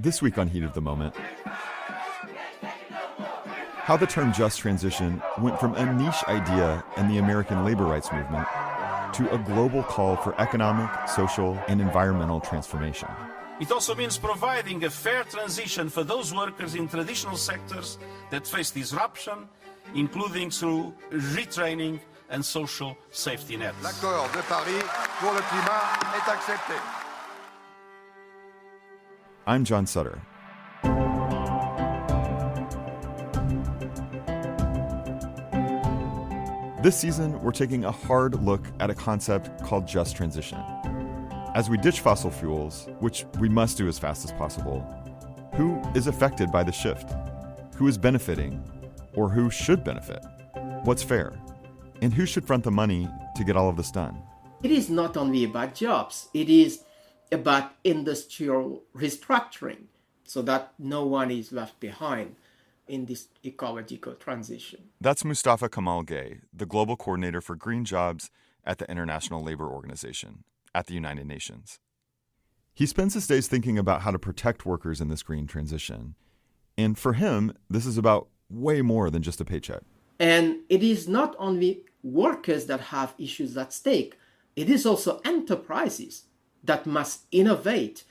This week on Heat of the Moment, how the term just transition went from a niche idea in the American labor rights movement to a global call for economic, social, and environmental transformation. It also means providing a fair transition for those workers in traditional sectors that face disruption, including through retraining and social safety nets. L'accord de Paris pour le climat est accepté. I'm John Sutter. This season, we're taking a hard look at a concept called just transition. As we ditch fossil fuels, which we must do as fast as possible, who is affected by the shift? Who is benefiting? Or who should benefit? What's fair? And who should front the money to get all of this done? It is not only about jobs, it is about industrial restructuring so that no one is left behind in this ecological transition. That's Moustapha Kamal Gueye, the global coordinator for green jobs at the International Labor Organization at the United Nations. He spends his days thinking about how to protect workers in this green transition. And for him, this is about way more than just a paycheck. And it is not only workers that have issues at stake, it is also enterprises that must innovate,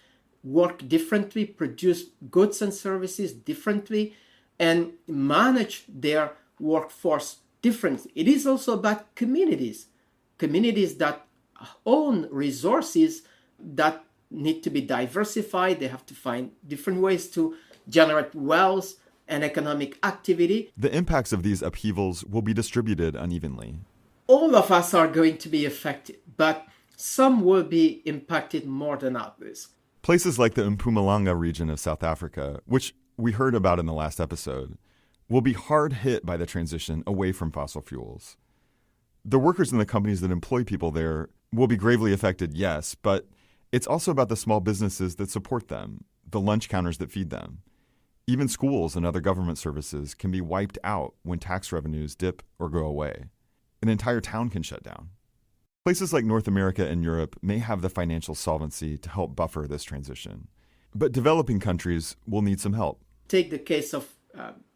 work differently, produce goods and services differently, and manage their workforce differently. It is also about communities that own resources that need to be diversified. They have to find different ways to generate wealth and economic activity. The impacts of these upheavals will be distributed unevenly. All of us are going to be affected, but some will be impacted more than others. Places like the Mpumalanga region of South Africa, which we heard about in the last episode, will be hard hit by the transition away from fossil fuels. The workers in the companies that employ people there will be gravely affected, yes, but it's also about the small businesses that support them, the lunch counters that feed them. Even schools and other government services can be wiped out when tax revenues dip or go away. An entire town can shut down. Places like North America and Europe may have the financial solvency to help buffer this transition. But developing countries will need some help. Take the case of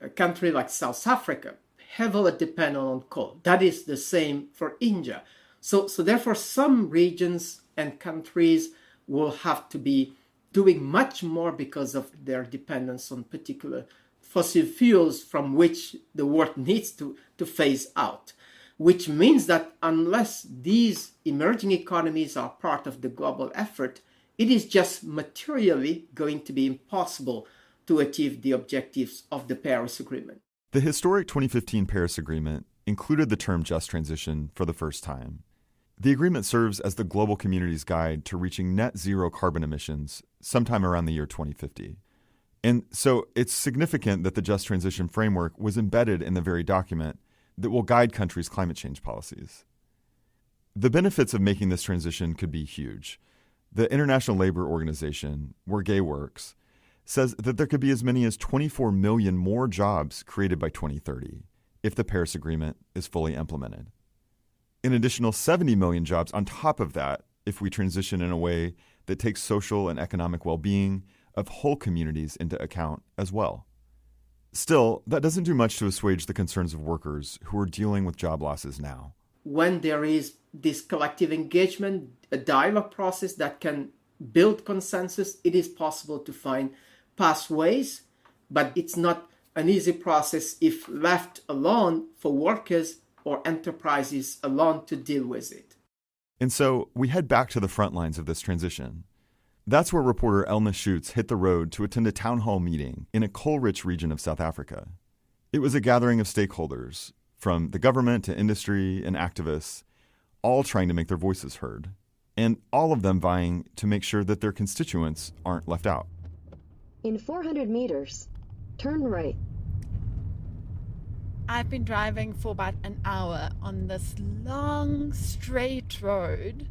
a country like South Africa, heavily dependent on coal. That is the same for India. So therefore, some regions and countries will have to be doing much more because of their dependence on particular fossil fuels from which the world needs to phase out. Which means that unless these emerging economies are part of the global effort, it is just materially going to be impossible to achieve the objectives of the Paris Agreement. The historic 2015 Paris Agreement included the term just transition for the first time. The agreement serves as the global community's guide to reaching net zero carbon emissions sometime around the year 2050. And so it's significant that the just transition framework was embedded in the very document that will guide countries' climate change policies. The benefits of making this transition could be huge. The International Labor Organization, where Gueye works, says that there could be as many as 24 million more jobs created by 2030 if the Paris Agreement is fully implemented. An additional 70 million jobs on top of that if we transition in a way that takes social and economic well-being of whole communities into account as well. Still, that doesn't do much to assuage the concerns of workers who are dealing with job losses now. When there is this collective engagement, a dialogue process that can build consensus, it is possible to find pathways, but it's not an easy process if left alone for workers or enterprises alone to deal with it. And so we head back to the front lines of this transition. That's where reporter Elna Schutz hit the road to attend a town hall meeting in a coal-rich region of South Africa. It was a gathering of stakeholders, from the government to industry and activists, all trying to make their voices heard, and all of them vying to make sure that their constituents aren't left out. In 400 meters, turn right. I've been driving for about an hour on this long, straight road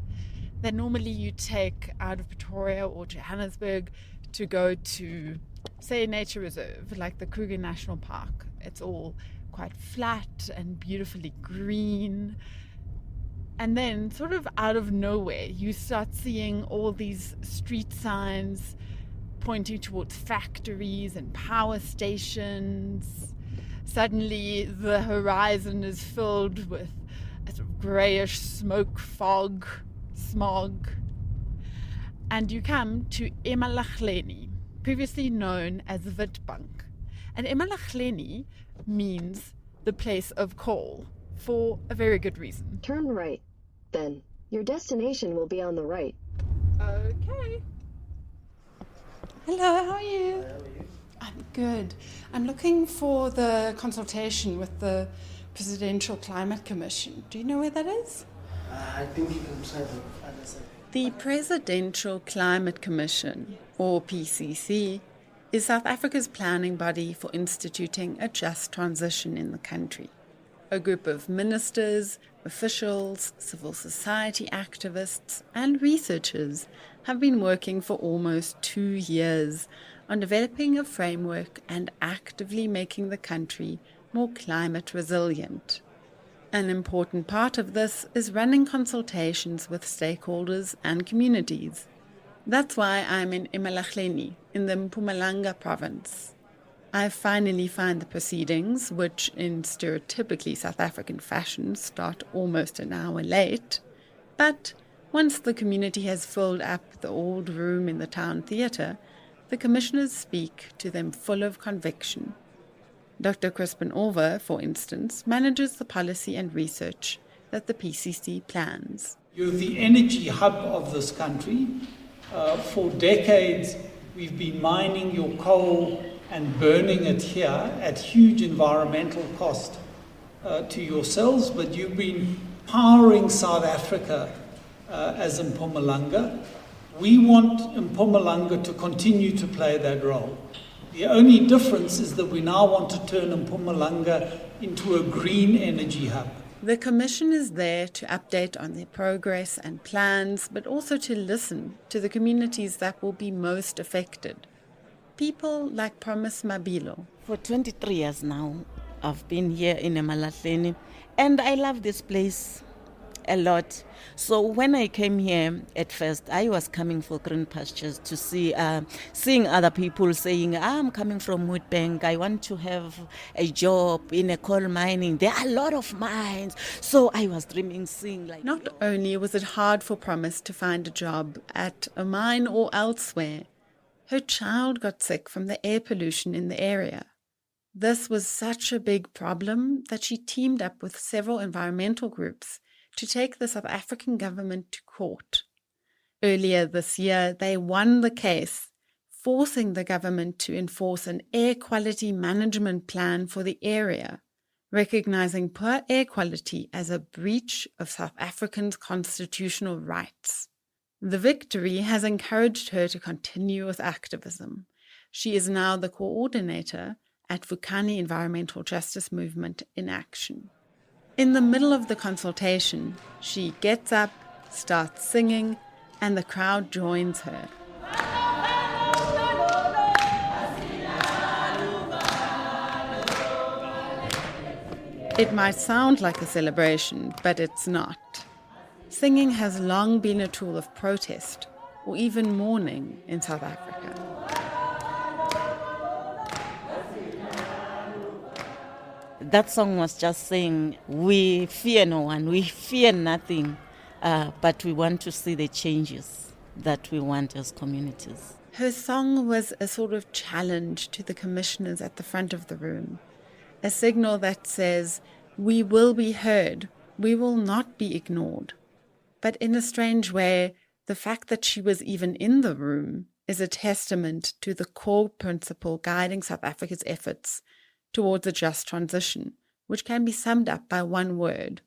that normally you take out of Pretoria or Johannesburg to go to, say, a nature reserve like the Kruger National Park. It's all quite flat and beautifully green. And then sort of out of nowhere, you start seeing all these street signs pointing towards factories and power stations. Suddenly the horizon is filled with a sort of greyish smog. And you come to Emalahleni, previously known as Witbank. And Emalahleni means the place of coal, for a very good reason. Turn right. Then, your destination will be on the right. Okay. Hello, how are you? I'm good. I'm looking for the consultation with the Presidential Climate Commission. Do you know where that is? I think you can try the other side. The Presidential Climate Commission, or PCC, is South Africa's planning body for instituting a just transition in the country. A group of ministers, officials, civil society activists, and researchers have been working for almost 2 years on developing a framework and actively making the country more climate resilient. An important part of this is running consultations with stakeholders and communities. That's why I'm in Emalahleni, in the Mpumalanga province. I finally find the proceedings, which in stereotypically South African fashion start almost an hour late. But once the community has filled up the old room in the town theatre, the commissioners speak to them full of conviction. Dr. Crispin Olver, for instance, manages the policy and research that the PCC plans. You're the energy hub of this country. For decades, we've been mining your coal and burning it here at huge environmental cost to yourselves, but you've been powering South Africa as Mpumalanga. We want Mpumalanga to continue to play that role. The only difference is that we now want to turn Mpumalanga into a green energy hub. The Commission is there to update on their progress and plans, but also to listen to the communities that will be most affected. People like Promise Mabilo. For 23 years now, I've been here in Emalahleni, and I love this place a lot. So when I came here at first, I was coming for green pastures to see, seeing other people saying, I'm coming from Witbank, I want to have a job in a coal mining. There are a lot of mines. So I was dreaming, seeing like... Not only was it hard for Promise to find a job at a mine or elsewhere, her child got sick from the air pollution in the area. This was such a big problem that she teamed up with several environmental groups to take the South African government to court. Earlier this year, they won the case, forcing the government to enforce an air quality management plan for the area, recognizing poor air quality as a breach of South Africans' constitutional rights. The victory has encouraged her to continue with activism. She is now the coordinator at Vukani Environmental Justice Movement in Action. In the middle of the consultation, she gets up, starts singing, and the crowd joins her. It might sound like a celebration, but it's not. Singing has long been a tool of protest, or even mourning in South Africa. That song was just saying, we fear no one, we fear nothing, but we want to see the changes that we want as communities. Her song was a sort of challenge to the commissioners at the front of the room, a signal that says, we will be heard, we will not be ignored. But in a strange way, the fact that she was even in the room is a testament to the core principle guiding South Africa's efforts towards a just transition, which can be summed up by one word: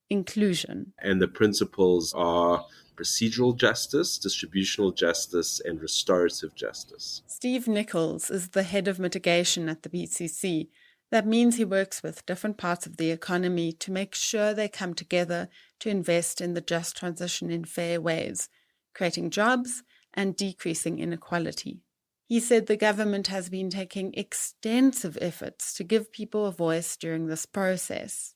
inclusion. And the principles are procedural justice, distributional justice, and restorative justice. Steve Nichols is the head of mitigation at the PCC. That means he works with different parts of the economy to make sure they come together to invest in the just transition in fair ways, creating jobs and decreasing inequality. He said the government has been taking extensive efforts to give people a voice during this process.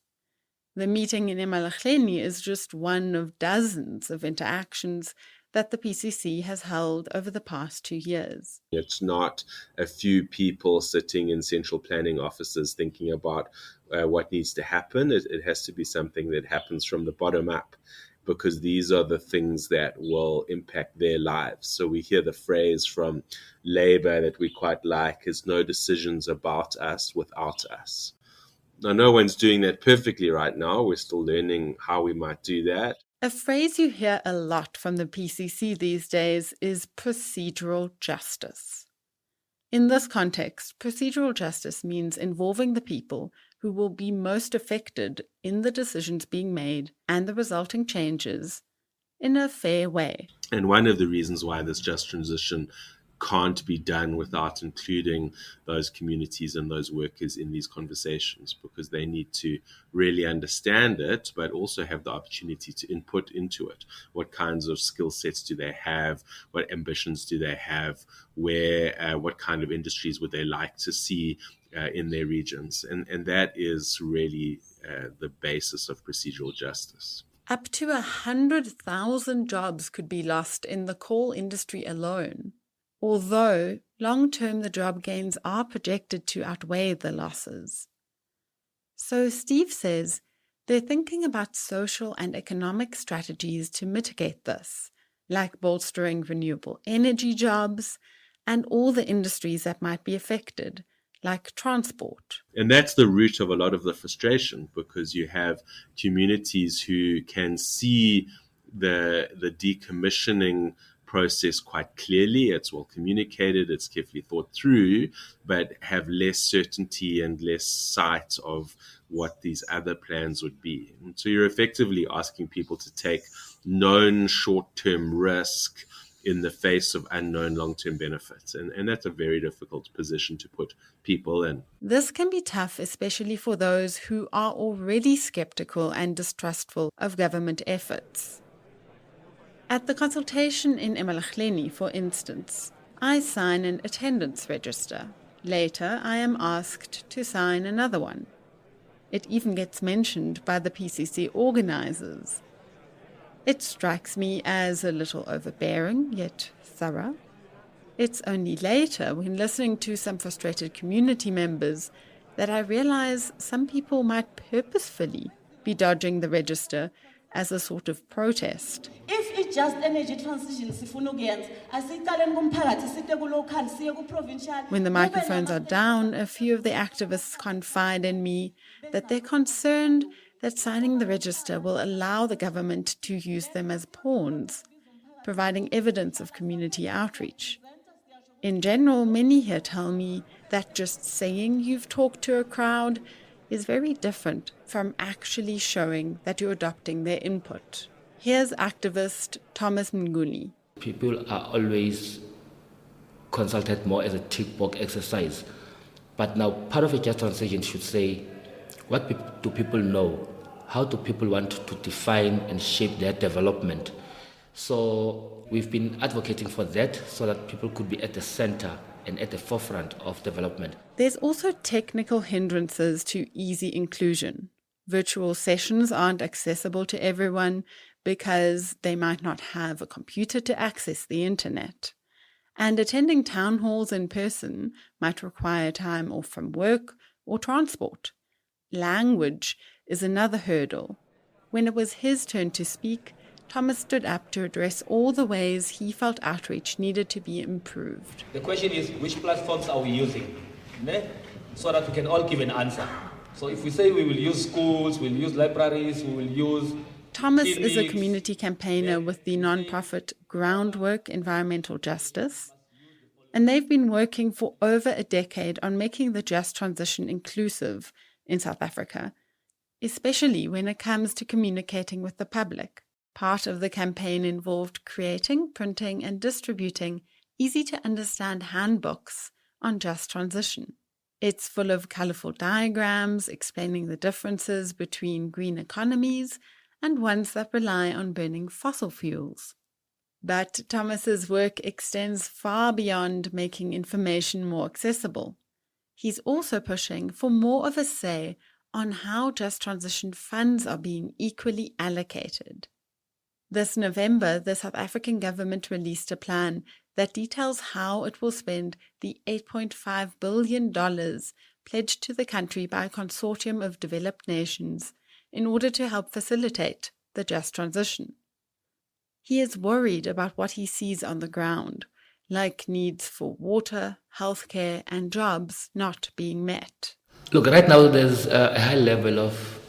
The meeting in Emalahleni is just one of dozens of interactions that the PCC has held over the past 2 years. It's not a few people sitting in central planning offices thinking about what needs to happen. It has to be something that happens from the bottom up, because these are the things that will impact their lives. So we hear the phrase from Labour that we quite like is no decisions about us without us. Now, no one's doing that perfectly right now. We're still learning how we might do that. A phrase you hear a lot from the PCC these days is procedural justice. In this context, procedural justice means involving the people who will be most affected in the decisions being made and the resulting changes in a fair way. And one of the reasons why this just transition can't be done without including those communities and those workers in these conversations, because they need to really understand it, but also have the opportunity to input into it. What kinds of skill sets do they have? What ambitions do they have? What kind of industries would they like to see in their regions? And that is really the basis of procedural justice. Up to 100,000 jobs could be lost in the coal industry alone, although long-term the job gains are projected to outweigh the losses. So Steve says they're thinking about social and economic strategies to mitigate this, like bolstering renewable energy jobs and all the industries that might be affected, like transport. And that's the root of a lot of the frustration, because you have communities who can see the decommissioning process quite clearly. It's well communicated, it's carefully thought through, but have less certainty and less sight of what these other plans would be. And so you're effectively asking people to take known short-term risk in the face of unknown long-term benefits. And that's a very difficult position to put people in. This can be tough, especially for those who are already skeptical and distrustful of government efforts. At the consultation in Emalahleni, for instance, I sign an attendance register. Later, I am asked to sign another one. It even gets mentioned by the PCC organizers. It strikes me as a little overbearing, yet thorough. It's only later, when listening to some frustrated community members, that I realize some people might purposefully be dodging the register as a sort of protest. If it's just energy transition, when the microphones are down, a few of the activists confide in me that they're concerned that signing the register will allow the government to use them as pawns, providing evidence of community outreach. In general, many here tell me that just saying you've talked to a crowd is very different from actually showing that you're adopting their input. Here's activist Thomas Mnguni. People are always consulted more as a tick box exercise. But now part of a just transition should say, what do people know? How do people want to define and shape their development? So we've been advocating for that so that people could be at the center and at the forefront of development. There's also technical hindrances to easy inclusion. Virtual sessions aren't accessible to everyone because they might not have a computer to access the internet. And attending town halls in person might require time off from work or transport. Language is another hurdle. When it was his turn to speak, Thomas stood up to address all the ways he felt outreach needed to be improved. The question is, which platforms are we using? So that we can all give an answer. So if we say we will use schools, we'll use libraries, we will use... Thomas is a community campaigner with the nonprofit Groundwork Environmental Justice, and they've been working for over a decade on making the just transition inclusive in South Africa, especially when it comes to communicating with the public. Part of the campaign involved creating, printing, and distributing easy-to-understand handbooks on just transition. It's full of colorful diagrams explaining the differences between green economies and ones that rely on burning fossil fuels. But Thomas's work extends far beyond making information more accessible. He's also pushing for more of a say on how just transition funds are being equally allocated. This November, the South African government released a plan that details how it will spend the $8.5 billion pledged to the country by a consortium of developed nations in order to help facilitate the just transition. He is worried about what he sees on the ground, like needs for water, healthcare, and jobs not being met. Look, right now there's a high level of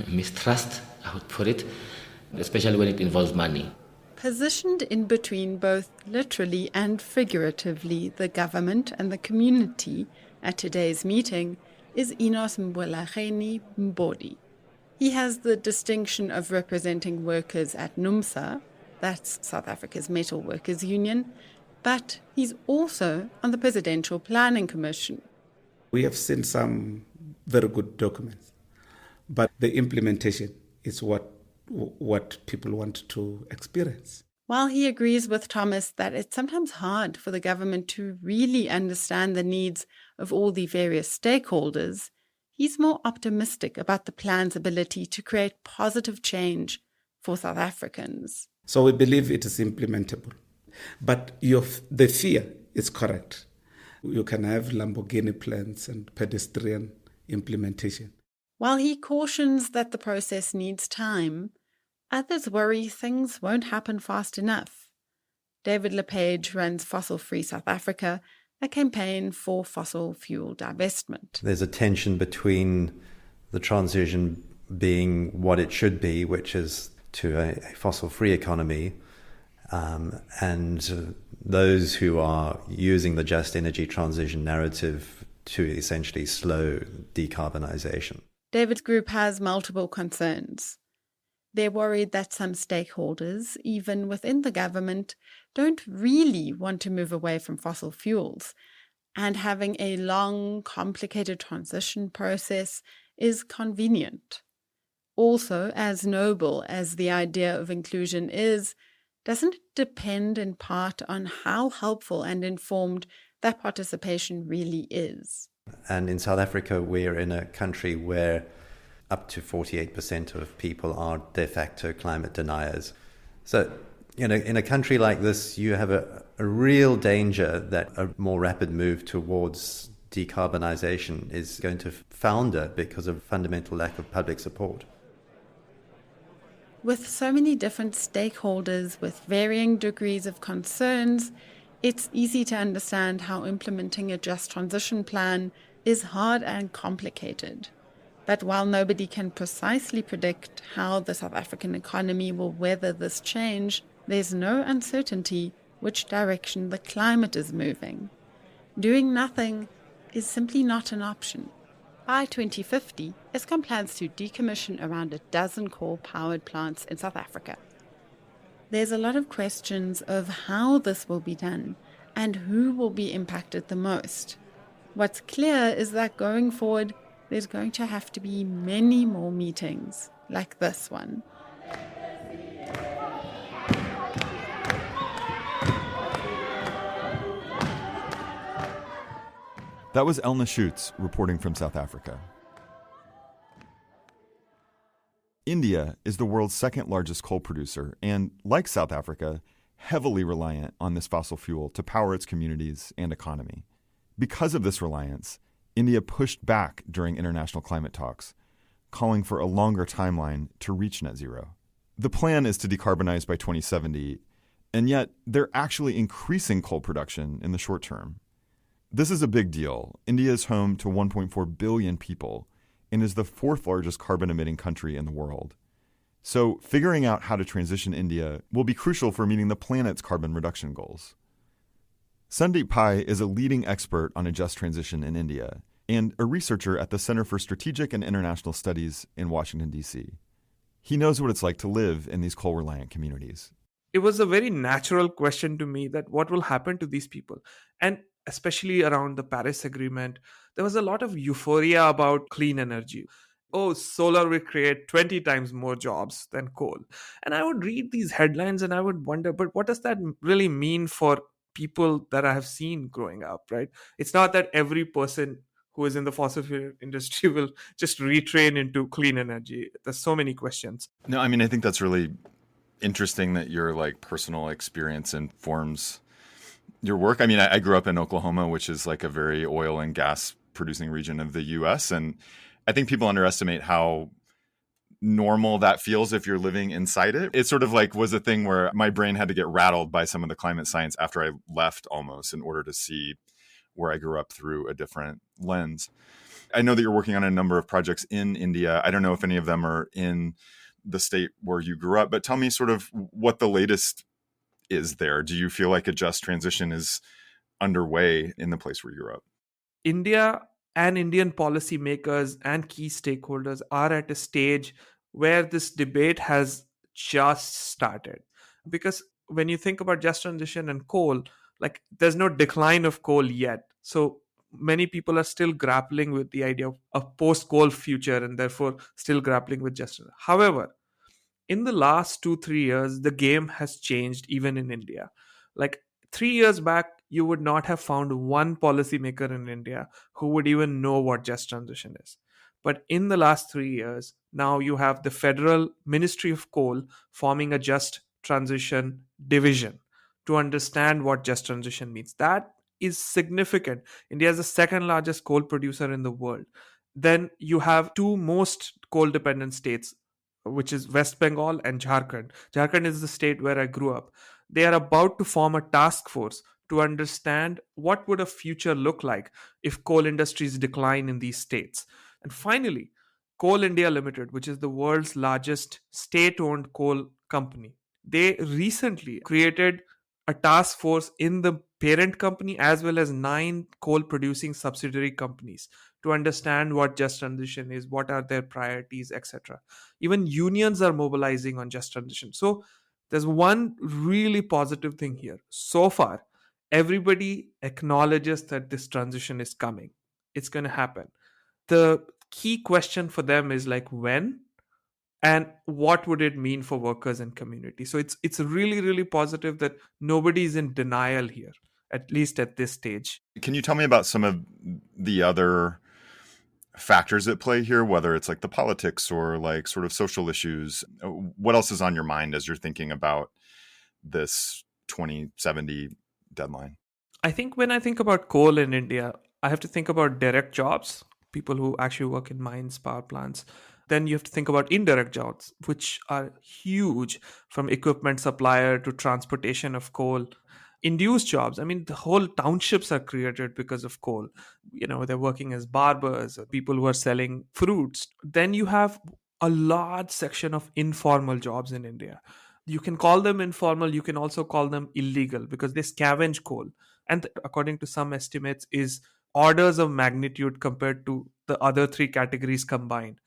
mistrust, I would put it, especially when it involves money. Positioned in between both literally and figuratively the government and the community at today's meeting is Emalahleni Mbodi. He has the distinction of representing workers at NUMSA, that's South Africa's Metal Workers Union, but he's also on the Presidential Planning Commission. We have seen some very good documents, but the implementation is what people want to experience. While he agrees with Thomas that it's sometimes hard for the government to really understand the needs of all the various stakeholders, he's more optimistic about the plan's ability to create positive change for South Africans. So we believe it is implementable. But the fear is correct. You can have Lamborghini plans and pedestrian implementation. While he cautions that the process needs time, others worry things won't happen fast enough. David Lepage runs Fossil Free South Africa, a campaign for fossil fuel divestment. There's a tension between the transition being what it should be, which is to a fossil-free economy, and those who are using the just energy transition narrative to essentially slow decarbonization. David's group has multiple concerns. They're worried that some stakeholders, even within the government, don't really want to move away from fossil fuels, and having a long, complicated transition process is convenient. Also, as noble as the idea of inclusion is, doesn't it depend in part on how helpful and informed that participation really is? And in South Africa, we're in a country where up to 48% of people are de facto climate deniers. So, in a country like this, you have a real danger that a more rapid move towards decarbonization is going to founder because of fundamental lack of public support. With so many different stakeholders with varying degrees of concerns, it's easy to understand how implementing a just transition plan is hard and complicated. But while nobody can precisely predict how the South African economy will weather this change, there's no uncertainty which direction the climate is moving. Doing nothing is simply not an option. By 2050, Eskom plans to decommission around a dozen coal-powered plants in South Africa. There's a lot of questions of how this will be done and who will be impacted the most. What's clear is that going forward, there's going to have to be many more meetings like this one. That was Elna Schutz reporting from South Africa. India is the world's second largest coal producer and, like South Africa, heavily reliant on this fossil fuel to power its communities and economy. Because of this reliance, India pushed back during international climate talks, calling for a longer timeline to reach net zero. The plan is to decarbonize by 2070, and yet they're actually increasing coal production in the short term. This is a big deal. India is home to 1.4 billion people and is the fourth largest carbon-emitting country in the world. So figuring out how to transition India will be crucial for meeting the planet's carbon reduction goals. Sandeep Pai is a leading expert on a just transition in India and a researcher at the Center for Strategic and International Studies in Washington, D.C. He knows what it's like to live in these coal-reliant communities. It was a very natural question to me that what will happen to these people? And especially around the Paris Agreement, there was a lot of euphoria about clean energy. Oh, solar will create 20 times more jobs than coal. And I would read these headlines and I would wonder, but what does that really mean for people that I have seen growing up, right? It's not that every person who is in the fossil fuel industry will just retrain into clean energy? There's so many questions. No, I mean, I think that's really interesting that your like personal experience informs your work. I mean, I grew up in Oklahoma, which is like a very oil and gas producing region of the US. And I think people underestimate how normal that feels if you're living inside it. It sort of like was a thing where my brain had to get rattled by some of the climate science after I left almost in order to see where I grew up through a different lens. I know that you're working on a number of projects in India. I don't know if any of them are in the state where you grew up, but tell me sort of what the latest is there. Do you feel like a just transition is underway in the place where you grew up? India and Indian policymakers and key stakeholders are at a stage where this debate has just started. Because when you think about just transition and coal, like there's no decline of coal yet. So many people are still grappling with the idea of a post-coal future and therefore still grappling with just. However, in the last 2-3 years, the game has changed even in India. Like 3 years back, you would not have found one policymaker in India who would even know what just transition is. But in the last 3 years, now you have the Federal Ministry of Coal forming a just transition division to understand what just transition means. That is significant. India is the second largest coal producer in the world. Then you have two most coal dependent states, which is West Bengal and Jharkhand. Jharkhand is the state where I grew up. They are about to form a task force to understand what would a future look like if coal industries decline in these states. And finally, Coal India Limited, which is the world's largest state-owned coal company, they recently created a task force in the parent company as well as 9 coal-producing subsidiary companies to understand what just transition is, what are their priorities, etc. Even unions are mobilizing on just transition. So there's one really positive thing here. So far, everybody acknowledges that this transition is coming. It's going to happen. The key question for them is like when and what would it mean for workers and community. So it's really, really positive that nobody's in denial here, at least at this stage. Can you tell me about some of the other factors at play here, whether it's like the politics or like sort of social issues? What else is on your mind as you're thinking about this 2070 deadline? I think when I think about coal in India, I have to think about direct jobs, people who actually work in mines, power plants. Then you have to think about indirect jobs, which are huge, from equipment supplier to transportation of coal. Induced jobs, I mean, the whole townships are created because of coal. You know, they're working as barbers or people who are selling fruits. Then you have a large section of informal jobs in India. You can call them informal, you can also call them illegal because they scavenge coal. And according to some estimates, is orders of magnitude compared to the other 3 categories combined.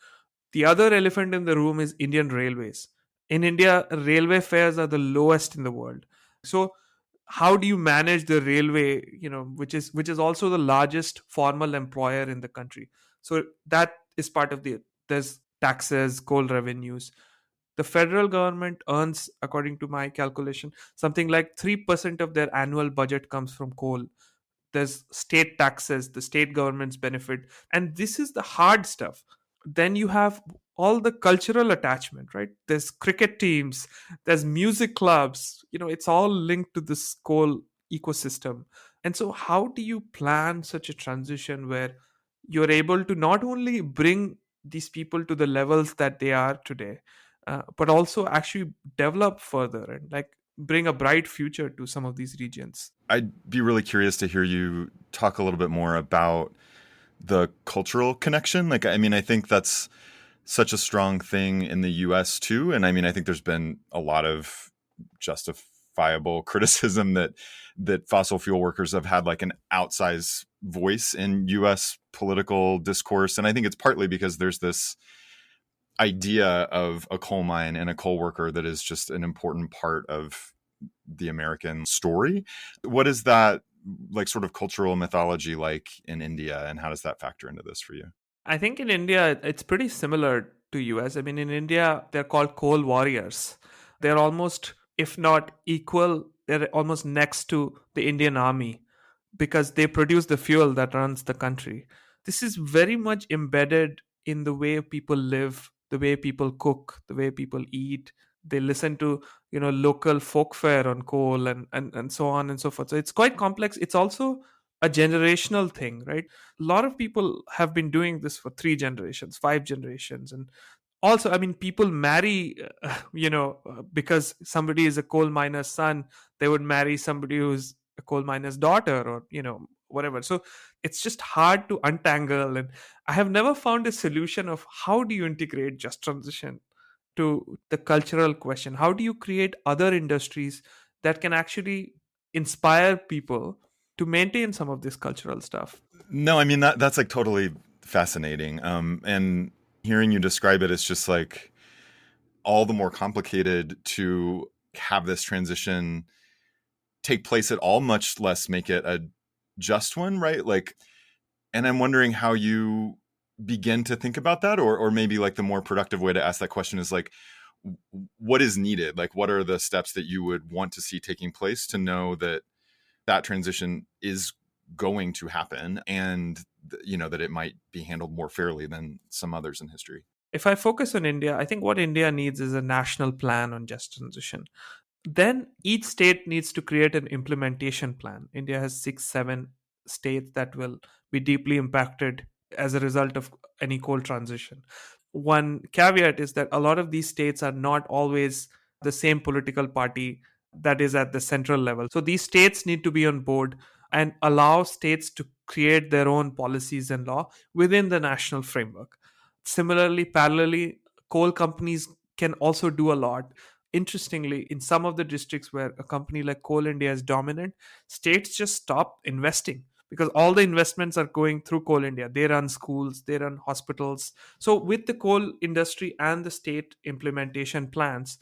The other elephant in the room is Indian Railways. In India, railway fares are the lowest in the world. So how do you manage the railway, which is also the largest formal employer in the country? So that is part of there's taxes, coal revenues. The federal government earns, according to my calculation, something like 3% of their annual budget comes from coal. There's state taxes, the state governments benefit, and this is the hard stuff. Then you have all the cultural attachment, right? There's cricket teams, there's music clubs, it's all linked to this coal ecosystem. And so how do you plan such a transition where you're able to not only bring these people to the levels that they are today, but also actually develop further and like bring a bright future to some of these regions? I'd be really curious to hear you talk a little bit more about the cultural connection. Like, I mean, I think that's such a strong thing in the US too. And I mean, I think there's been a lot of justifiable criticism that fossil fuel workers have had like an outsized voice in US political discourse. And I think it's partly because there's this idea of a coal mine and a coal worker that is just an important part of the American story. What is that like sort of cultural mythology like in India, and how does that factor into this for you? I think in India, it's pretty similar to US. I mean, in India, they're called coal warriors. They're almost, if not equal, they're almost next to the Indian army because they produce the fuel that runs the country. this is very much embedded in the way people live, the way people cook, the way people eat. They listen to, local folk fare on coal and so on and so forth. So it's quite complex. It's also a generational thing, right? A lot of people have been doing this for 3 generations, 5 generations. And also, I mean, people marry, because somebody is a coal miner's son, they would marry somebody who's a coal miner's daughter, or, whatever. So it's just hard to untangle. And I have never found a solution of how do you integrate just transition to the cultural question. How do you create other industries that can actually inspire people to maintain some of this cultural stuff? No, I mean, that's like totally fascinating. And hearing you describe it, it's just like all the more complicated to have this transition take place at all, much less make it a just one, right? Like, and I'm wondering how you begin to think about that, or maybe like the more productive way to ask that question is like, what is needed? Like, what are the steps that you would want to see taking place to know that that transition is going to happen, and that it might be handled more fairly than some others in history? If I focus on India, I think what India needs is a national plan on just transition. Then each state needs to create an implementation plan. India has 6-7 states that will be deeply impacted as a result of any coal transition. One caveat is that a lot of these states are not always the same political party that is at the central level. So these states need to be on board and allow states to create their own policies and law within the national framework. Similarly, parallelly, coal companies can also do a lot. Interestingly, in some of the districts where a company like Coal India is dominant, states just stop investing because all the investments are going through Coal India. They run schools, they run hospitals. So with the coal industry and the state implementation plans,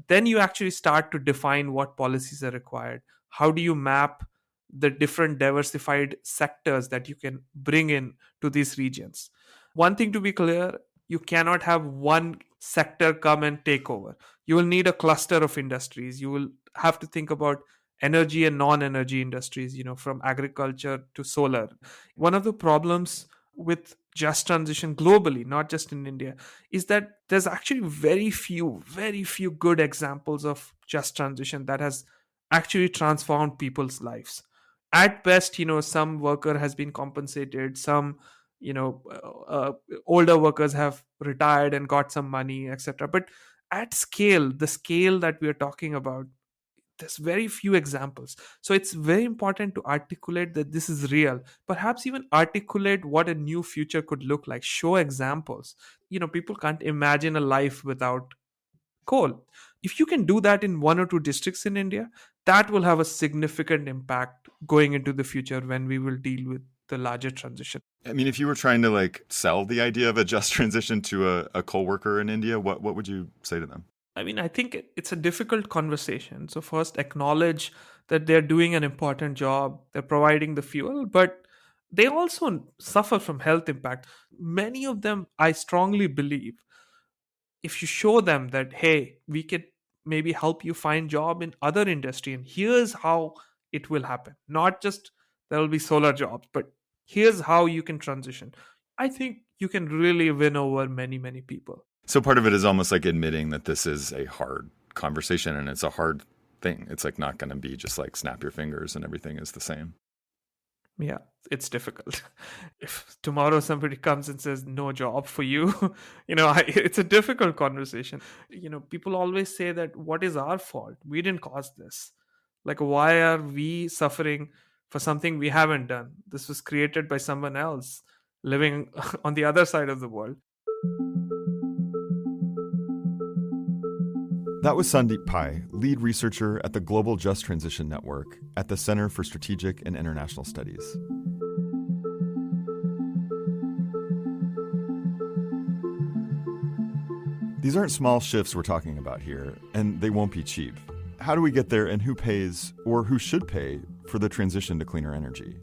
then you actually start to define what policies are required. How do you map the different diversified sectors that you can bring in to these regions? One thing to be clear, you cannot have one sector come and take over. You will need a cluster of industries. You will have to think about energy and non-energy industries, from agriculture to solar. One of the problems with just transition globally, not just in India, is that there's actually very few good examples of just transition that has actually transformed people's lives. At best, some worker has been compensated, some older workers have retired and got some money, etc. But at scale, the scale that we are talking about, there's very few examples. So it's very important to articulate that this is real, perhaps even articulate what a new future could look like, show examples. People can't imagine a life without coal. If you can do that in 1 or 2 districts in India, that will have a significant impact going into the future when we will deal with the larger transition. I mean, if you were trying to like sell the idea of a just transition to a coal worker in India, what would you say to them? I mean, I think it's a difficult conversation. So first, acknowledge that they're doing an important job. They're providing the fuel, but they also suffer from health impact. Many of them, I strongly believe, if you show them that, hey, we could maybe help you find job in other industry, and here's how it will happen. Not just there will be solar jobs, but here's how you can transition. I think you can really win over many, many people. So part of it is almost like admitting that this is a hard conversation and it's a hard thing. It's like not going to be just like snap your fingers and everything is the same. Yeah, it's difficult. If tomorrow somebody comes and says no job for you, it's a difficult conversation. People always say that what is our fault? We didn't cause this. Like, why are we suffering for something we haven't done? This was created by someone else living on the other side of the world. That was Sandeep Pai, lead researcher at the Global Just Transition Network at the Center for Strategic and International Studies. These aren't small shifts we're talking about here, and they won't be cheap. How do we get there, and who pays, or who should pay, for the transition to cleaner energy?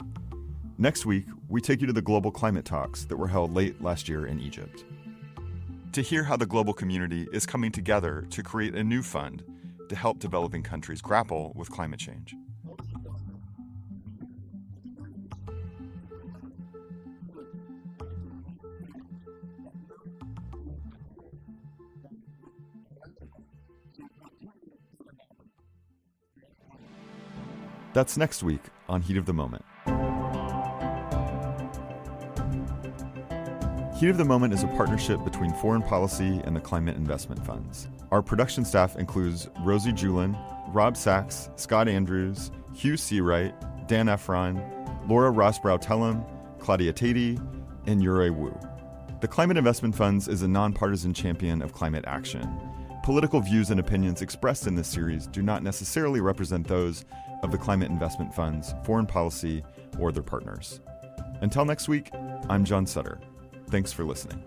Next week, we take you to the global climate talks that were held late last year in Egypt. To hear how the global community is coming together to create a new fund to help developing countries grapple with climate change. That's next week on Heat of the Moment. Heat of the Moment is a partnership between Foreign Policy and the Climate Investment Funds. Our production staff includes Rosie Julin, Rob Sachs, Scott Andrews, Hugh Seawright, Dan Efron, Laura Rosbrow-Tellem, Claudia Tatey, and Yurei Wu. The Climate Investment Funds is a nonpartisan champion of climate action. Political views and opinions expressed in this series do not necessarily represent those of the Climate Investment Funds, Foreign Policy, or their partners. Until next week, I'm John Sutter. Thanks for listening.